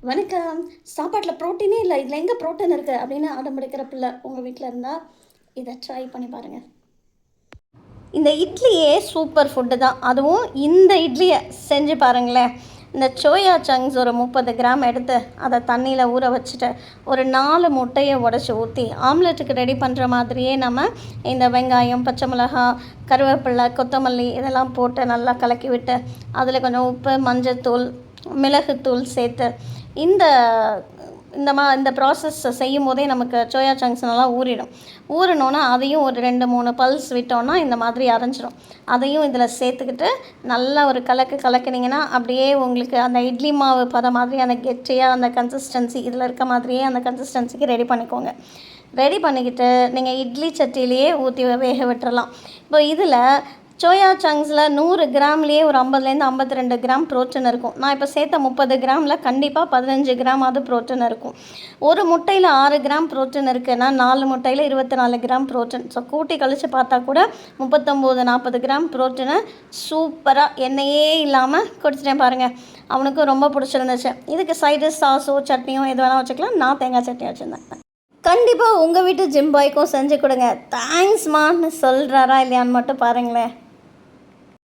வணக்கம். சாப்பாட்டில் புரோட்டீனே இல்லை, இதில் எங்கே புரோட்டீன் இருக்குது அப்படின்னு ஆடம் எடுக்கிற பிள்ளை உங்கள் வீட்டில் இருந்தால் இதை ட்ரை பண்ணி பாருங்கள். இந்த இட்லியே சூப்பர் ஃபுட்டு தான். அதுவும் இந்த இட்லியை செஞ்சு பாருங்களேன். இந்த சோயா சங்க்ஸ் ஒரு 30 கிராம் எடுத்து அதை தண்ணியில் ஊற வச்சுட்டு ஒரு 4 முட்டையை உடச்சி ஊற்றி ஆம்லெட்டுக்கு ரெடி பண்ணுற மாதிரியே நம்ம இந்த வெங்காயம், பச்சை மிளகாய், கருவேப்பிலை, கொத்தமல்லி இதெல்லாம் போட்டு நல்லா கலக்கி விட்டு அதில் கொஞ்சம் உப்பு, மஞ்சத்தூள், மிளகுத்தூள் சேர்த்து இந்த இந்த ப்ராசஸ் செய்யும் போதே நமக்கு சோயா சங்க்ஸ் நல்லா ஊறினோன்னா அதையும் ஒரு 2-3 பல்ஸ் விட்டோன்னா இந்த மாதிரி அரைஞ்சிரும். அதையும் இதில் சேர்த்துக்கிட்டு நல்லா ஒரு கலக்குனிங்கன்னா அப்படியே உங்களுக்கு அந்த இட்லி மாவு பதம் மாதிரி அந்த கெட்டியாக அந்த கன்சிஸ்டன்சி இதில் இருக்க மாதிரியே அந்த கன்சிஸ்டன்சிக்கு ரெடி பண்ணிக்கோங்க. ரெடி பண்ணிக்கிட்டு நீங்கள் இட்லி சட்டியிலேயே ஊற்றி வேக விட்டுறலாம். இப்போ இதில் சோயா சங்க்ஸில் 100 கிராம்லேயே ஒரு 50லேருந்து 52 கிராம் ப்ரோட்டீன் இருக்கும். நான் இப்போ சேர்த்த 30 கிராமில் கண்டிப்பாக 15 கிராமாவது ப்ரோட்டீன் இருக்கும். ஒரு முட்டையில் 6 கிராம் ப்ரோட்டீன் இருக்குன்னா 4 முட்டையில் 24 கிராம் ப்ரோட்டீன். ஸோ கூட்டி கழித்து பார்த்தா கூட 39-40 கிராம் ப்ரோட்டீனை சூப்பராக எண்ணெயே இல்லாமல் குடிச்சிட்டேன் பாருங்கள். அவனுக்கும் ரொம்ப பிடிச்சிருந்துச்சு. இதுக்கு சைடு சாஸோ சட்னியோ எது வேணால் வச்சுக்கலாம். நான் தேங்காய் சட்னி வச்சுருந்தேன். கண்டிப்பாக உங்கள் வீட்டு ஜிம் பாய்க்கும் செஞ்சு கொடுங்க. தேங்க்ஸ்மான்னு சொல்கிறாரா இல்லையான்னு மட்டும் பாருங்களேன்.